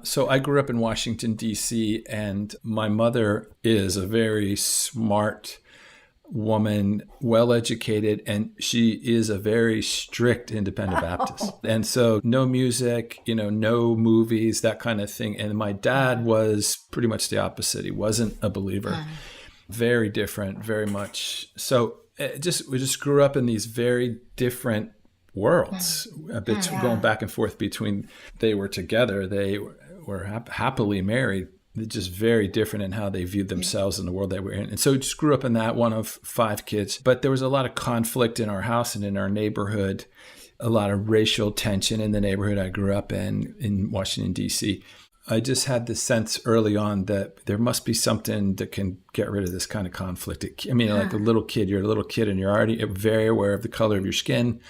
So I grew up in Washington, D.C., and my mother is a very smart woman, well educated, and she is a very strict independent Baptist. And so no music, no movies, that kind of thing. And my dad was pretty much the opposite. He wasn't a believer. Very different, very much. So we just grew up in these very different worlds, going back and forth between, they were together, they were happily married, just very different in how they viewed themselves in the world they were in. And so just grew up in that, one of 5 kids. But there was a lot of conflict in our house and in our neighborhood, a lot of racial tension in the neighborhood I grew up in Washington, D.C. I just had this sense early on that there must be something that can get rid of this kind of conflict. Like a little kid, you're a little kid and you're already very aware of the color of your skin,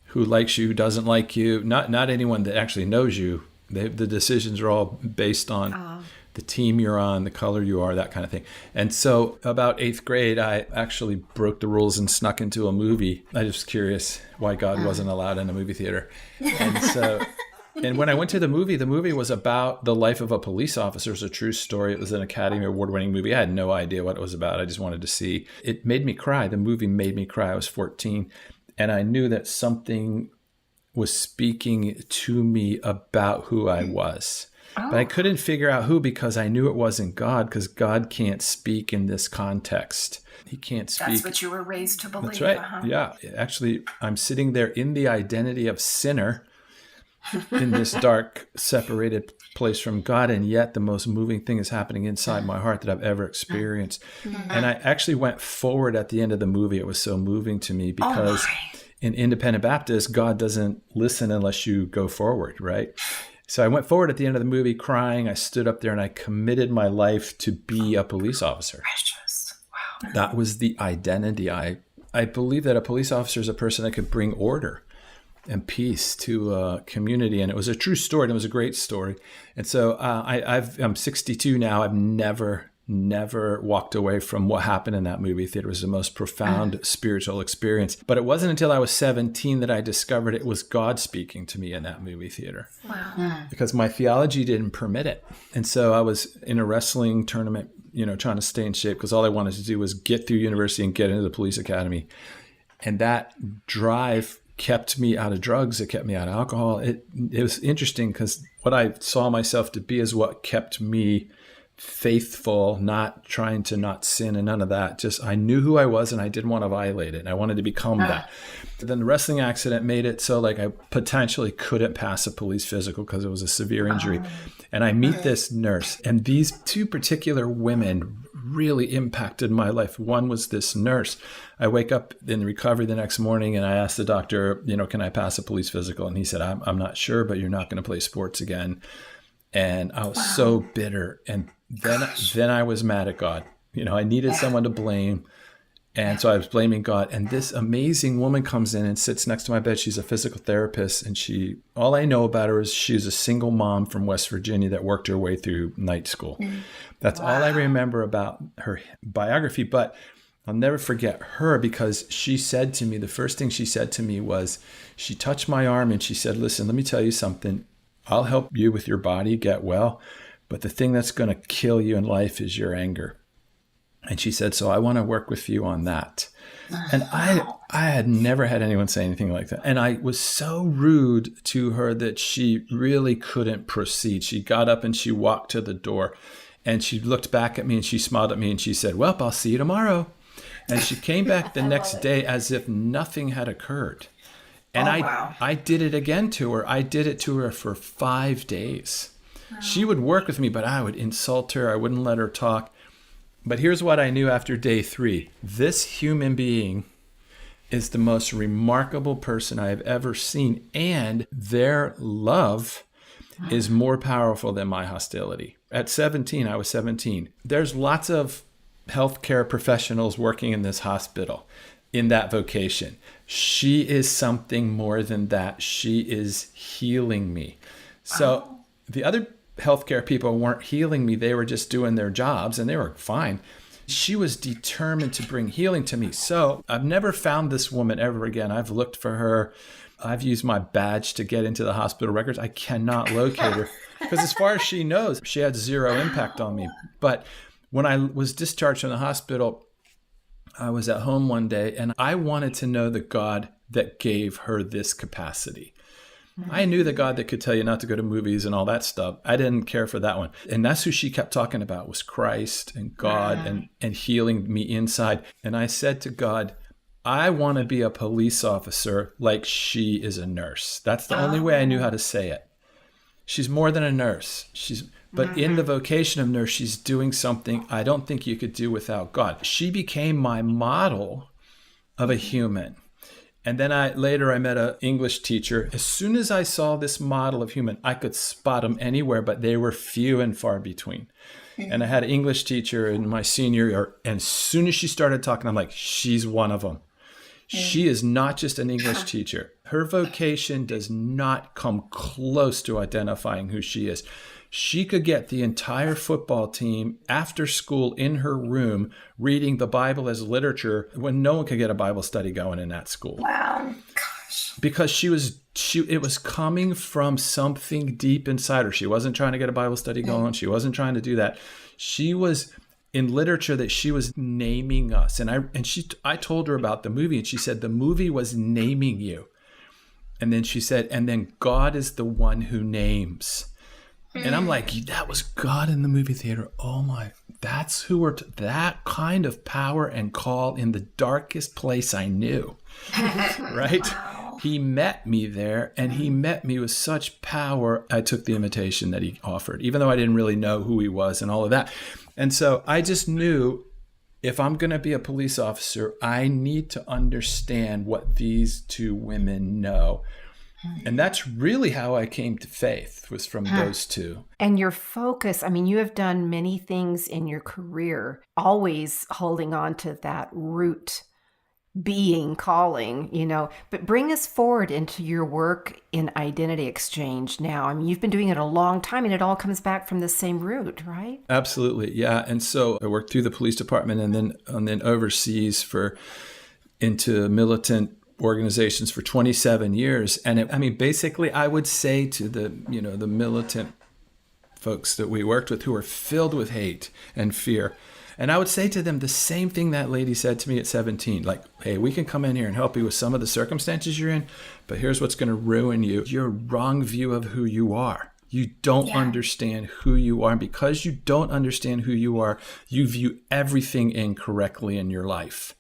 who likes you, who doesn't like you, not anyone that actually knows you. The decisions are all based on the team you're on, the color you are, that kind of thing. And so about 8th grade, I actually broke the rules and snuck into a movie. I was curious why God wasn't allowed in a movie theater. And when I went to the movie was about the life of a police officer. It's a true story. It was an Academy Award-winning movie. I had no idea what it was about. I just wanted to see. It made me cry. The movie made me cry. I was 14. And I knew that something was speaking to me about who I was. But I couldn't figure out who, because I knew it wasn't God, because God can't speak in this context. He can't speak. That's what you were raised to believe. That's right. Yeah. Actually, I'm sitting there in the identity of sinner in this dark, separated place from God. And yet the most moving thing is happening inside my heart that I've ever experienced. And I actually went forward at the end of the movie. It was so moving to me because in Independent Baptist, God doesn't listen unless you go forward, right? So I went forward at the end of the movie crying. I stood up there and I committed my life to be a police officer. Precious. Wow. That was the identity. I believe that a police officer is a person that could bring order and peace to a community. And it was a true story. And it was a great story. And so I'm 62 now. I've never walked away from what happened in that movie theater. It was the most profound spiritual experience. But it wasn't until I was 17 that I discovered it was God speaking to me in that movie theater. Wow. Because my theology didn't permit it. And so I was in a wrestling tournament, trying to stay in shape, because all I wanted to do was get through university and get into the police academy. And that drive kept me out of drugs. It kept me out of alcohol. It was interesting because what I saw myself to be is what kept me faithful, not trying to not sin and none of that. Just I knew who I was and I didn't want to violate it. And I wanted to become that. But then the wrestling accident made it so like I potentially couldn't pass a police physical because it was a severe injury. And I meet this nurse, and these 2 particular women really impacted my life. One was this nurse. I wake up in recovery the next morning and I asked the doctor, can I pass a police physical? And he said, I'm not sure, but you're not going to play sports again. And I was so bitter. And then I was mad at God. I needed someone to blame. And so I was blaming God. And this amazing woman comes in and sits next to my bed. She's a physical therapist. And all I know about her is she's a single mom from West Virginia that worked her way through night school. That's all I remember about her biography. But I'll never forget her, because she said to me, the first thing she said to me was, she touched my arm and she said, listen, let me tell you something. I'll help you with your body get well, but the thing that's going to kill you in life is your anger. And she said, so I want to work with you on that. And I had never had anyone say anything like that. And I was so rude to her that she really couldn't proceed. She got up and she walked to the door and she looked back at me and she smiled at me and she said, well, I'll see you tomorrow. And she came back the next day as if nothing had occurred. And I did it again to her. I did it to her for 5 days. Wow. She would work with me, but I would insult her. I wouldn't let her talk. But here's what I knew after day 3. This human being is the most remarkable person I have ever seen. And their love is more powerful than my hostility. At 17, I was 17. There's lots of healthcare professionals working in this hospital in that vocation. She is something more than that. She is healing me. So the other healthcare people weren't healing me. They were just doing their jobs and they were fine. She was determined to bring healing to me. So I've never found this woman ever again. I've looked for her I've used my badge to get into the hospital records. I cannot locate her because as far as she knows, she had zero impact on me. But when I was discharged from the hospital, I was at home one day and I wanted to know the God that gave her this capacity. I knew the God that could tell you not to go to movies and all that stuff. I didn't care for that one. And that's who she kept talking about, was Christ and God and healing me inside. And I said to God, I want to be a police officer like she is a nurse. That's the only way I knew how to say it. She's more than a nurse. But in the vocation of nurse, she's doing something I don't think you could do without God. She became my model of a human. And then later I met an English teacher. As soon as I saw this model of human, I could spot them anywhere, but they were few and far between. And I had an English teacher in my senior year, and as soon as she started talking, I'm like, she's one of them. She is not just an English teacher. Her vocation does not come close to identifying who she is. She could get the entire football team after school in her room reading the Bible as literature when no one could get a Bible study going in that school. Wow. Gosh. Because it was coming from something deep inside her. She wasn't trying to get a Bible study going. She wasn't trying to do that. She was in literature that she was naming us. And I told her about the movie, and she said, the movie was naming you. And then she said, and then God is the one who names. And I'm like, that was God in the movie theater. Oh my, that's who that kind of power and call in the darkest place I knew, right? Wow. He met me there, and he met me with such power. I took the invitation that he offered, even though I didn't really know who he was and all of that. And so I just knew, if I'm going to be a police officer, I need to understand what these two women know. And that's really how I came to faith, was from those two. And your focus, I mean, you have done many things in your career, always holding on to that root being, calling, but bring us forward into your work in identity exchange now. I mean, you've been doing it a long time, and it all comes back from the same root, right? Absolutely. Yeah. And so I worked through the police department and then overseas into militant organizations for 27 years. And basically I would say to the militant folks that we worked with who were filled with hate and fear, and I would say to them the same thing that lady said to me at 17, like, hey, we can come in here and help you with some of the circumstances you're in, but here's what's going to ruin you: your wrong view of who you are. You don't understand who you are. And because you don't understand who you are, you view everything incorrectly in your life.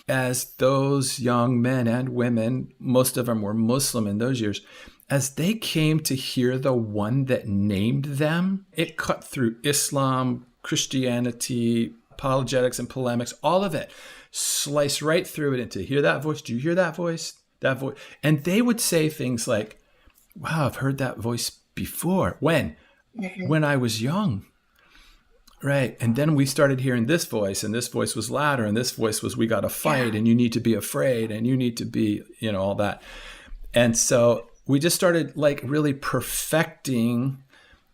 As those young men and women, most of them were Muslim in those years, as they came to hear the one that named them, it cut through Islam, Christianity, apologetics and polemics, all of it, sliced right through it into, hear that voice? Do you hear that voice? That voice? And they would say things like, wow, I've heard that voice before. When I was young, right? And then we started hearing this voice, and this voice was louder, and this voice was, we got to fight, and you need to be afraid, and you need to be, all that. And so we just started really perfecting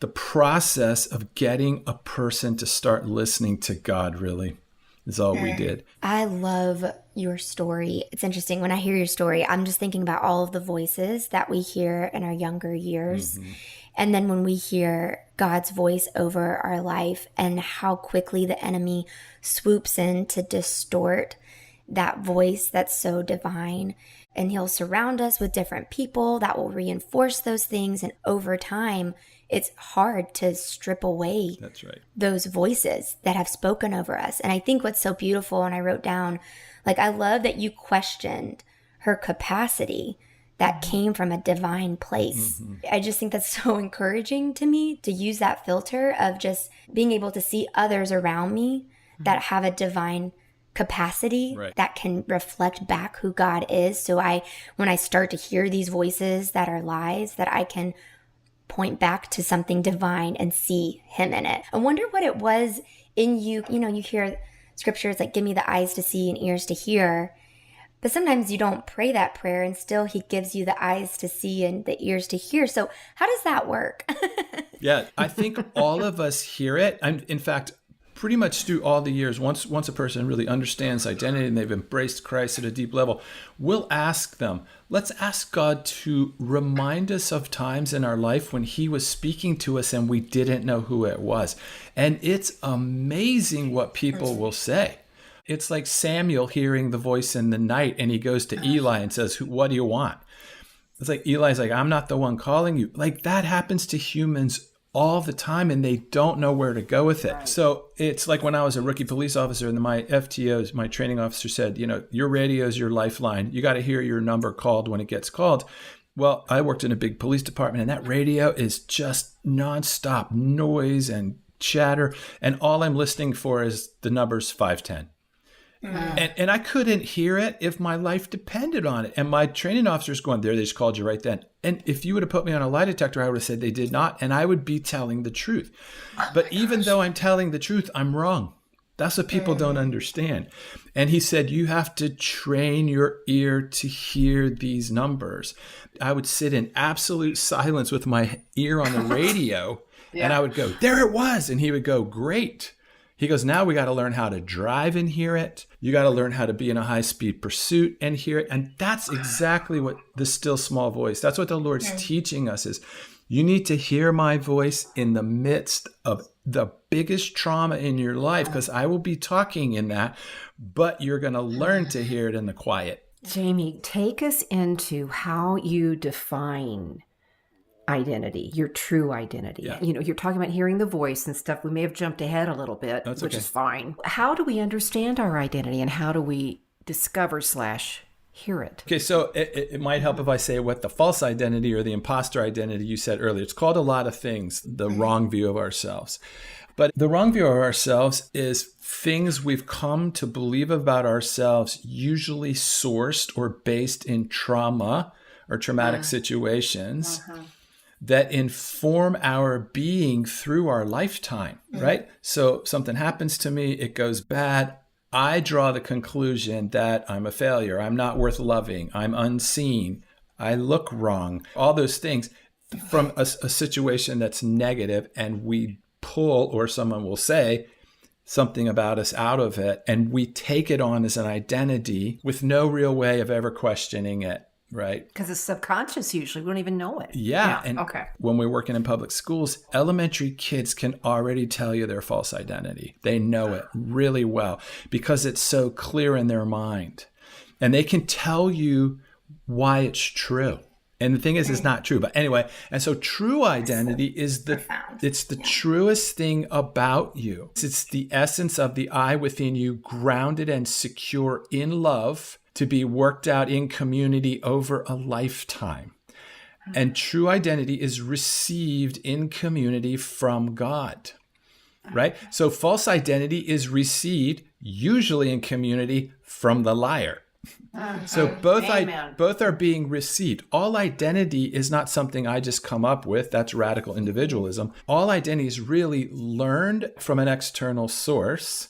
the process of getting a person to start listening to God, really, is all we did. I love your story. It's interesting. When I hear your story, I'm just thinking about all of the voices that we hear in our younger years. Mm-hmm. And then when we hear God's voice over our life and how quickly the enemy swoops in to distort that voice that's so divine. And he'll surround us with different people that will reinforce those things. And over time, it's hard to strip away those voices that have spoken over us. And I think what's so beautiful, and I wrote down, I love that you questioned her capacity that came from a divine place. Mm-hmm. I just think that's so encouraging to me, to use that filter of just being able to see others around me that have a divine capacity that can reflect back who God is. So when I start to hear these voices that are lies, that I can point back to something divine and see him in it. I wonder what it was in you. You hear scriptures like, give me the eyes to see and ears to hear. But sometimes you don't pray that prayer, and still he gives you the eyes to see and the ears to hear. So how does that work? Yeah, I think all of us hear it. In fact, pretty much through all the years, once a person really understands identity and they've embraced Christ at a deep level, we'll ask them, let's ask God to remind us of times in our life when he was speaking to us and we didn't know who it was. And it's amazing what people will say. It's like Samuel hearing the voice in the night and he goes to Eli and says, what do you want? It's like Eli's like, I'm not the one calling you. Like that happens to humans all the time and they don't know where to go with it. Right. So it's like when I was a rookie police officer and my FTOs, my training officer said, your radio is your lifeline. You got to hear your number called when it gets called. Well, I worked in a big police department and that radio is just nonstop noise and chatter. And all I'm listening for is the numbers 510. And I couldn't hear it if my life depended on it. And my training officer's going, there, they just called you right then. And if you would have put me on a lie detector, I would have said they did not. And I would be telling the truth. But even though I'm telling the truth, I'm wrong. That's what people don't understand. And he said, you have to train your ear to hear these numbers. I would sit in absolute silence with my ear on the radio. And I would go, there it was. And he would go, great. He goes, now we got to learn how to drive and hear it. You got to learn how to be in a high-speed pursuit and hear it. And that's exactly what the still small voice, that's what the Lord's teaching us is you need to hear my voice in the midst of the biggest trauma in your life because I will be talking in that, but you're going to learn to hear it in the quiet. Jamie, take us into how you define identity, your true identity. Yeah. You're talking about hearing the voice and stuff. We may have jumped ahead a little bit, which is fine. How do we understand our identity and how do we discover / hear it? Okay, so it might help if I say what the false identity or the imposter identity you said earlier. It's called a lot of things, the wrong view of ourselves. But the wrong view of ourselves is things we've come to believe about ourselves, usually sourced or based in trauma or traumatic situations. That inform our being through our lifetime, right? So something happens to me, it goes bad. I draw the conclusion that I'm a failure. I'm not worth loving. I'm unseen. I look wrong. All those things from a situation that's negative, and we pull, or someone will say something about us out of it, and we take it on as an identity with no real way of ever questioning it. Right. Because it's subconscious usually. We don't even know it. Yeah. And when we're working in public schools, elementary kids can already tell you their false identity. They know it really well because it's so clear in their mind. And they can tell you why it's true. And the thing is, it's not true. But anyway, and so true identity is it's the truest thing about you. It's the essence of the I within you, grounded and secure in love, to be worked out in community over a lifetime. And true identity is received in community from God, right? So false identity is received usually in community from the liar. So both are being received. All identity is not something I just come up with. That's radical individualism. All identity is really learned from an external source,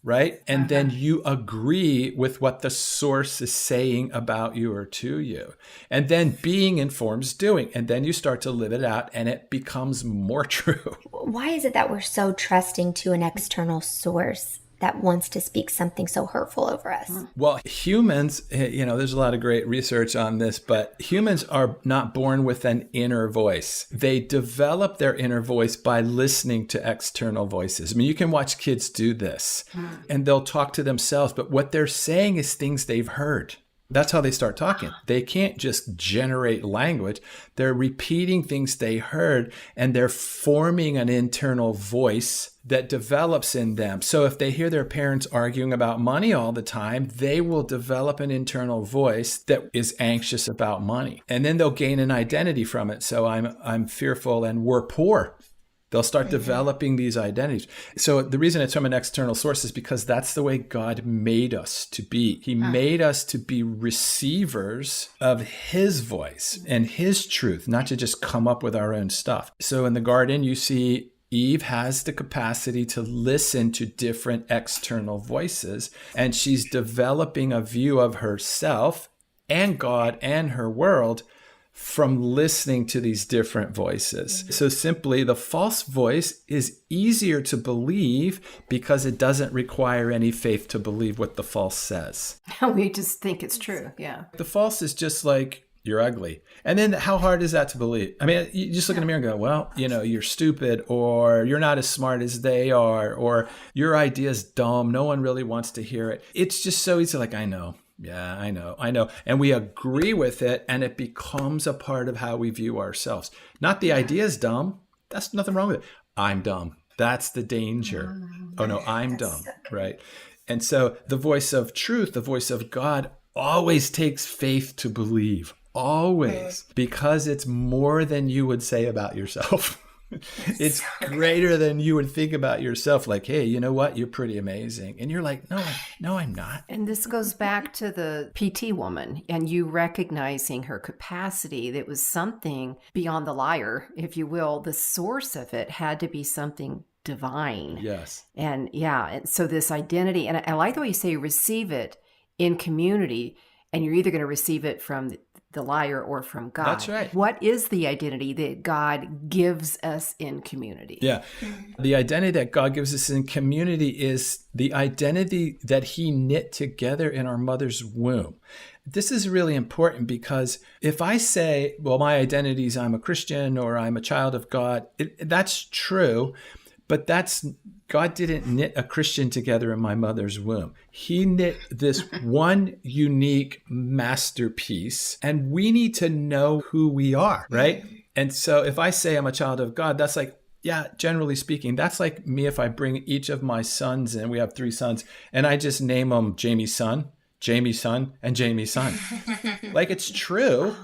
right? And then you agree with what the source is saying about you or to you. And then being informs doing. And then you start to live it out and it becomes more true. Why is it that we're so trusting to an external source that wants to speak something so hurtful over us? Well, humans, there's a lot of great research on this, but humans are not born with an inner voice. They develop their inner voice by listening to external voices. I mean, you can watch kids do this and they'll talk to themselves, but what they're saying is things they've heard. That's how they start talking. They can't just generate language. They're repeating things they heard and they're forming an internal voice that develops in them. So if they hear their parents arguing about money all the time, they will develop an internal voice that is anxious about money. And then they'll gain an identity from it. So I'm fearful and we're poor. They'll start developing these identities. So the reason it's from an external source is because that's the way God made us to be. He made us to be receivers of his voice and his truth, not to just come up with our own stuff. So in the garden, you see Eve has the capacity to listen to different external voices, and she's developing a view of herself and God and her world from listening to these different voices. So simply, the false voice is easier to believe because it doesn't require any faith to believe what the false says. We just think it's true. Yeah. The false is just like, you're ugly. And then how hard is that to believe? I mean, you just look in the mirror and go, well, you're stupid, or you're not as smart as they are, or your idea is dumb. No one really wants to hear it. It's just so easy. Like, I know. Yeah, I know. And we agree with it, and it becomes a part of how we view ourselves. Not the idea is dumb. That's nothing wrong with it. I'm dumb. That's the danger. Oh no, I'm dumb, right? And so the voice of truth, the voice of God, always takes faith to believe. Always. Because it's more than you would say about yourself. It's greater than you would think about yourself. Like, hey, you know what? You're pretty amazing. And you're like, no, I'm not. And this goes back to the PT woman and you recognizing her capacity. That was something beyond the liar, if you will. The source of it had to be something divine. Yes. And so this identity, and I like the way you say receive it in community, and you're either going to receive it from the liar or from God. That's right. What is the identity that God gives us in community? Yeah. The identity that God gives us in community is the identity that he knit together in our mother's womb. This is really important because if I say, well, my identity is I'm a Christian or I'm a child of God, that's true. But God didn't knit a Christian together in my mother's womb. He knit this one unique masterpiece, and we need to know who we are, right? And so if I say I'm a child of God, that's like, yeah, generally speaking, that's like me if I bring each of my sons, and we have 3 sons, and I just name them Jamie's son, Jamie's son, and Jamie's son. Like, it's true.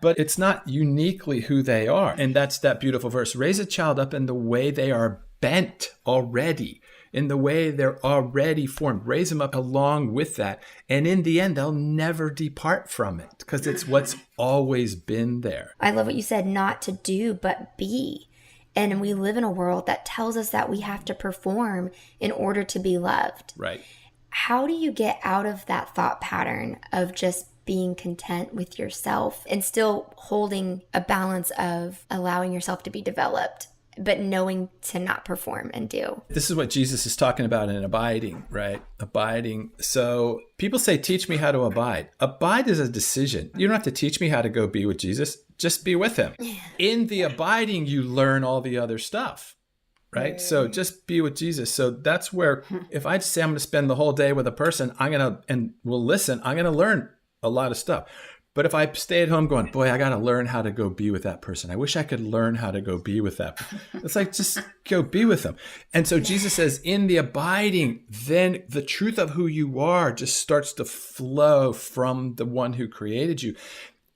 But it's not uniquely who they are. And that's that beautiful verse. Raise a child up in the way they are bent already, in the way they're already formed. Raise them up along with that. And in the end, they'll never depart from it because it's what's always been there. I love what you said, not to do, but be. And we live in a world that tells us that we have to perform in order to be loved. Right. How do you get out of that thought pattern of just being content with yourself and still holding a balance of allowing yourself to be developed, but knowing to not perform and do? This is what Jesus is talking about in abiding, right? Abiding. So people say, teach me how to abide. Abide is a decision. You don't have to teach me how to go be with Jesus. Just be with him. In the abiding, you learn all the other stuff. Right? So just be with Jesus. So that's where, if I say I'm going to spend the whole day with a person, and we'll listen, I'm going to learn a lot of stuff. But if I stay at home going, boy, I got to learn how to go be with that person. I wish I could learn how to go be with that. It's like, just go be with them. And so Jesus says, in the abiding, then the truth of who you are just starts to flow from the one who created you.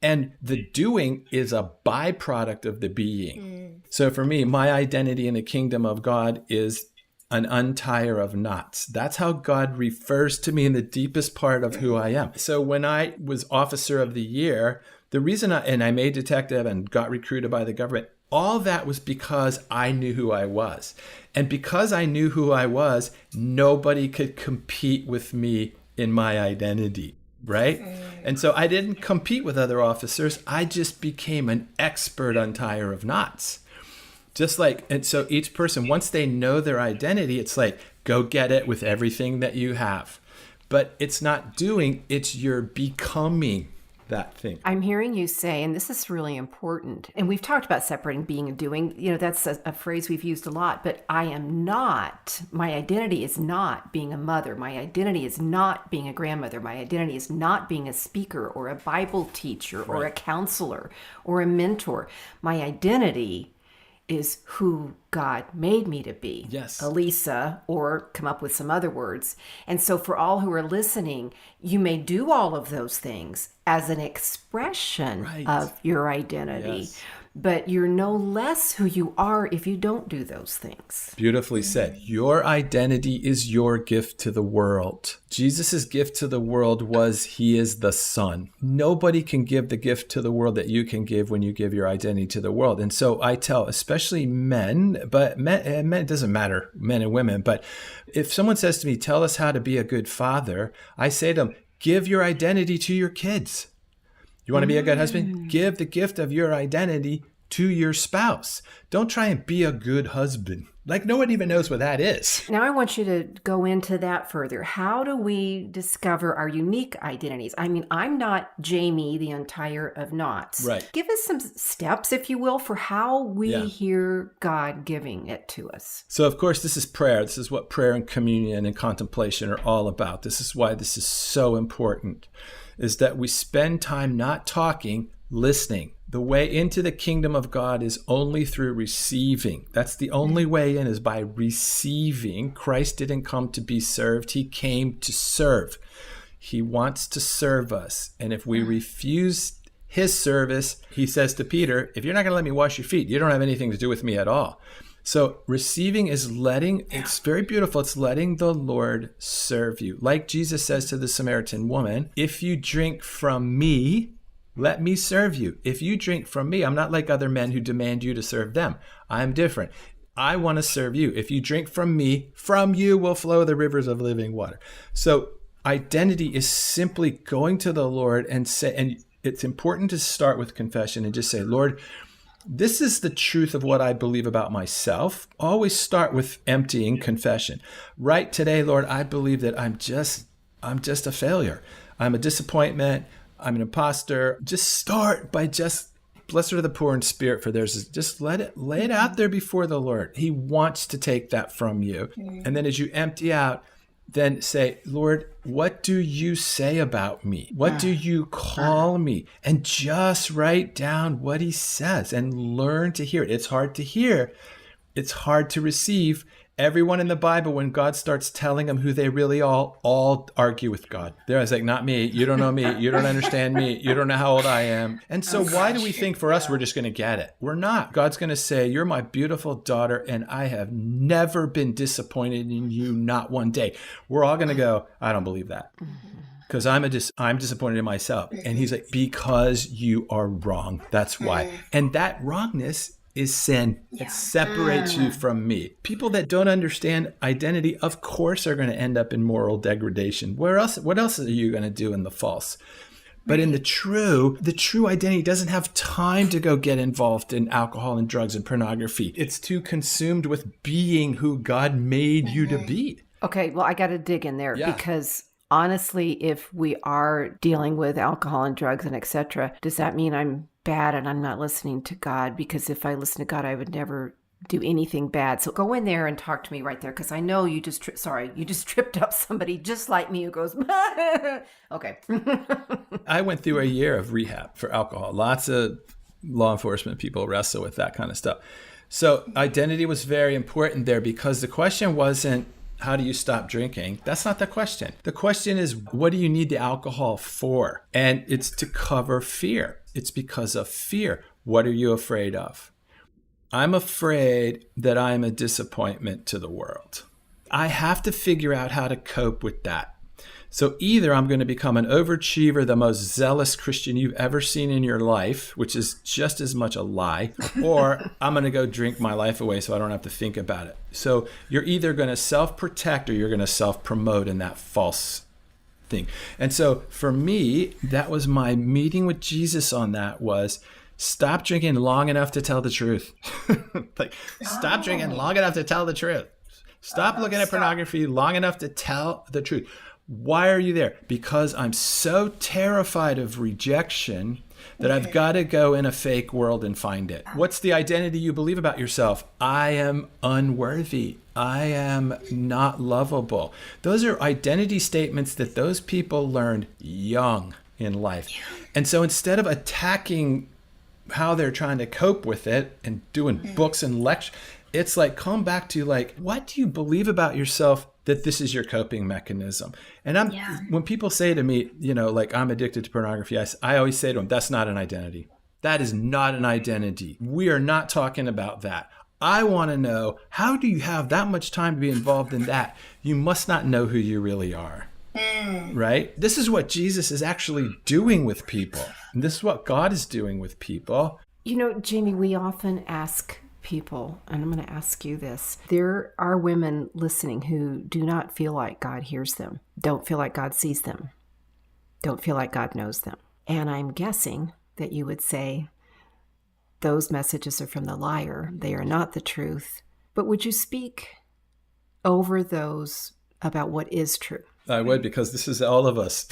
And the doing is a byproduct of the being. So for me, my identity in the kingdom of God is an untire of knots. That's how God refers to me in the deepest part of who I am. So when I was Officer of the Year, the reason I made detective and got recruited by the government, all that was because I knew who I was. And because I knew who I was, nobody could compete with me in my identity, right? And so I didn't compete with other officers. I just became an expert untire of knots. Just like, and so each person, once they know their identity, it's like, go get it with everything that you have. But it's not doing, it's you're becoming that thing. I'm hearing you say, and this is really important, and we've talked about separating being and doing, that's a phrase we've used a lot, but my identity is not being a mother. My identity is not being a grandmother. My identity is not being a speaker or a Bible teacher or a counselor or a mentor. My identity is who God made me to be. Yes. Elisa, or come up with some other words. And so for all who are listening, you may do all of those things as an expression of your identity. Yes. But you're no less who you are if you don't do those things. Beautifully said. Your identity is your gift to the world. Jesus' gift to the world was he is the Son. Nobody can give the gift to the world that you can give when you give your identity to the world. And so I tell, especially men, but men, it doesn't matter, men and women, but if someone says to me, tell us how to be a good father, I say to them, give your identity to your kids. You want to be a good husband? Give the gift of your identity to your spouse. Don't try and be a good husband. Like, no one even knows what that is. Now I want you to go into that further. How do we discover our unique identities? I mean, I'm not Jamie, the untier of knots. Right. Give us some steps, if you will, for how we hear God giving it to us. So, of course, this is prayer. This is what prayer and communion and contemplation are all about. This is why this is so important, is that we spend time not talking, listening. The way into the kingdom of God is only through receiving. That's the only way in, is by receiving. Christ didn't come to be served. He came to serve. He wants to serve us. And if we refuse his service, he says to Peter, if you're not going to let me wash your feet, you don't have anything to do with me at all. So receiving is it's very beautiful. It's letting the Lord serve you. Like Jesus says to the Samaritan woman, if you drink from me, let me serve you. If you drink from me, I'm not like other men who demand you to serve them. I'm different. I want to serve you. If you drink from me, from you will flow the rivers of living water. So identity is simply going to the Lord and say, and it's important to start with confession and just say, Lord, this is the truth of what I believe about myself. Always start with emptying confession. Right today, Lord, I believe that I'm just a failure. I'm a disappointment. I'm an imposter. Just start by blessed are the poor in spirit, for theirs is, just lay it out there before the Lord. He wants to take that from you. And then as you empty out, then say, Lord, what do you say about me? What do you call me? And just write down what he says and learn to hear it. It's hard to hear. It's hard to receive. Everyone in the Bible, when God starts telling them who they really are, all argue with God. They're always like, not me. You don't know me. You don't understand me. You don't know how old I am. And so why do we think for us we're just going to get it? We're not. God's going to say, you're my beautiful daughter, and I have never been disappointed in you, not one day. We're all going to go, I don't believe that. Because I'm disappointed in myself. And he's like, because you are wrong. That's why. And that wrongness is sin. It separates you from me. People that don't understand identity, of course, are going to end up in moral degradation. What else are you going to do in the false? But in the true identity doesn't have time to go get involved in alcohol and drugs and pornography. It's too consumed with being who God made you to be. Okay, well, I got to dig in there because honestly, if we are dealing with alcohol and drugs and etc., does that mean I'm bad and I'm not listening to God? Because if I listen to God, I would never do anything bad. So go in there and talk to me right there, because I know you just tripped up somebody just like me who goes, okay. I went through a year of rehab for alcohol. Lots of law enforcement people wrestle with that kind of stuff. So identity was very important there, because the question wasn't, how do you stop drinking? That's not the question. The question is, what do you need the alcohol for? And it's to cover fear. It's because of fear. What are you afraid of? I'm afraid that I'm a disappointment to the world. I have to figure out how to cope with that. So either I'm going to become an overachiever, the most zealous Christian you've ever seen in your life, which is just as much a lie, or I'm going to go drink my life away so I don't have to think about it. So you're either going to self-protect or you're going to self-promote in that false thing. And so for me, that was my meeting with Jesus on that, was stop drinking long enough to tell the truth. Stop drinking long enough to tell the truth. Stop looking at pornography long enough to tell the truth. Why are you there? Because I'm so terrified of rejection that I've got to go in a fake world and find it. What's the identity you believe about yourself? I am unworthy. I am not lovable. Those are identity statements that those people learned young in life. And so instead of attacking how they're trying to cope with it and doing books and lectures, it's like, come back to like, what do you believe about yourself that this is your coping mechanism? And when people say to me, like, I'm addicted to pornography, I always say to them, that's not an identity. That is not an identity. We are not talking about that. I want to know, how do you have that much time to be involved in that? You must not know who you really are. Right? This is what Jesus is actually doing with people. And this is what God is doing with people. Jamie, we often ask people, and I'm going to ask you this. There are women listening who do not feel like God hears them, don't feel like God sees them, don't feel like God knows them. And I'm guessing that you would say those messages are from the liar. They are not the truth. But would you speak over those about what is true? I would, because this is all of us.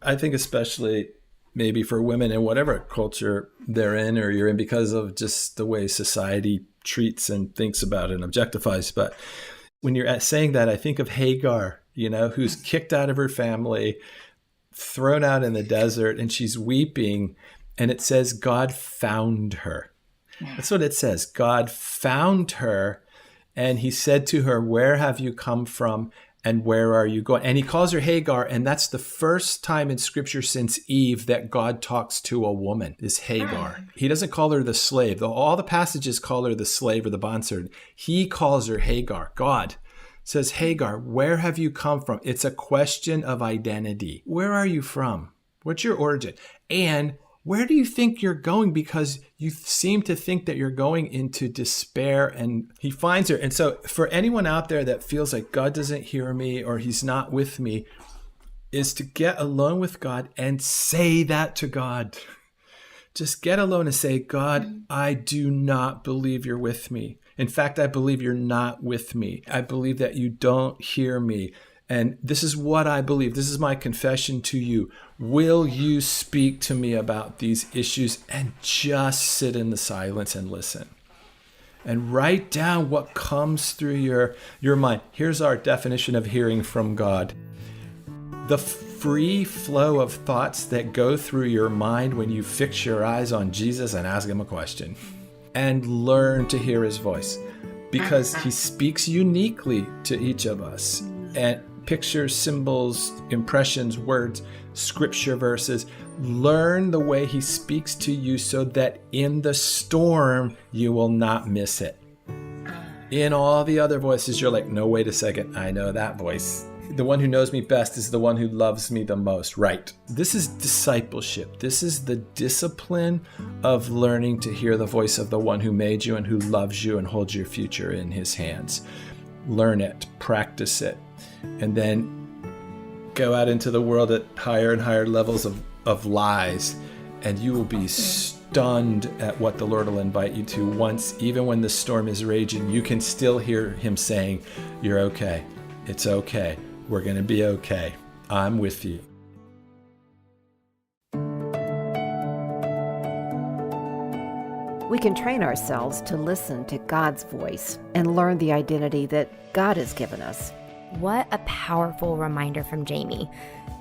I think especially maybe for women in whatever culture they're in or you're in, because of just the way society treats and thinks about it and objectifies. But when you're saying that, I think of Hagar, who's kicked out of her family, thrown out in the desert, and she's weeping. And it says God found her. That's what it says. God found her. And he said to her, where have you come from? And where are you going? And he calls her Hagar. And that's the first time in scripture since Eve that God talks to a woman, is Hagar. He doesn't call her the slave. All the passages call her the slave or the bondservant. He calls her Hagar. God says, Hagar, where have you come from? It's a question of identity. Where are you from? What's your origin? And where do you think you're going? Because you seem to think that you're going into despair. And he finds her. And so for anyone out there that feels like God doesn't hear me or he's not with me, is to get alone with God and say that to God. Just get alone and say, God, I do not believe you're with me. In fact, I believe you're not with me. I believe that you don't hear me. And this is what I believe. This is my confession to you. Will you speak to me about these issues? And just sit in the silence and listen. And write down what comes through your mind. Here's our definition of hearing from God. The free flow of thoughts that go through your mind when you fix your eyes on Jesus and ask him a question. And learn to hear his voice. Because he speaks uniquely to each of us. And pictures, symbols, impressions, words, scripture verses. Learn the way he speaks to you so that in the storm, you will not miss it. In all the other voices, you're like, no, wait a second. I know that voice. The one who knows me best is the one who loves me the most. Right. This is discipleship. This is the discipline of learning to hear the voice of the one who made you and who loves you and holds your future in his hands. Learn it, practice it. And then go out into the world at higher and higher levels of lies, and you will be stunned at what the Lord will invite you to. Once, even when the storm is raging, you can still hear him saying, you're okay. It's okay. We're going to be okay. I'm with you. We can train ourselves to listen to God's voice and learn the identity that God has given us. What a powerful reminder from Jamie.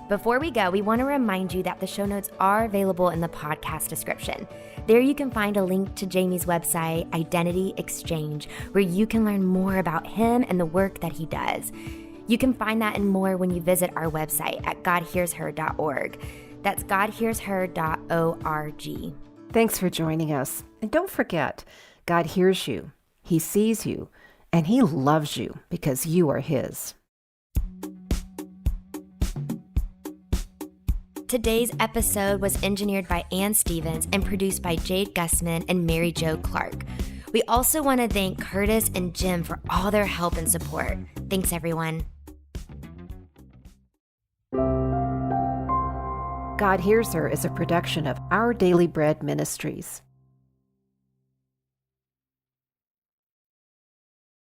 Before we go, we want to remind you that the show notes are available in the podcast description. There you can find a link to Jamie's website, Identity Exchange, where you can learn more about him and the work that he does. You can find that and more when you visit our website at godhearsher.org. That's godhearsher.org. Thanks for joining us. And don't forget, God hears you, he sees you, and he loves you because you are his. Today's episode was engineered by Ann Stevens and produced by Jade Gussman and Mary Jo Clark. We also want to thank Curtis and Jim for all their help and support. Thanks, everyone. God Hears Her is a production of Our Daily Bread Ministries.